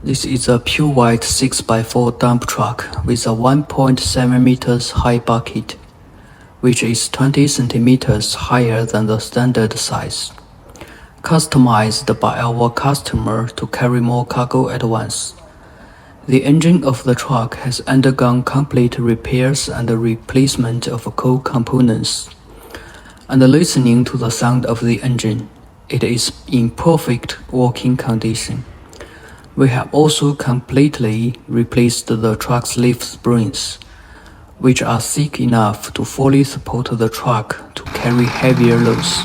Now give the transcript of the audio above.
This is a pure white 6x4 dump truck with a 1.7 meters high bucket, which is 20 centimeters higher than the standard size, customized by our customer to carry more cargo at once. The engine of the truck has undergone complete repairs and replacement of core components. And listening to the sound of the engine, it is in perfect working condition. We have also completely replaced the truck's leaf springs, which are thick enough to fully support the truck to carry heavier loads.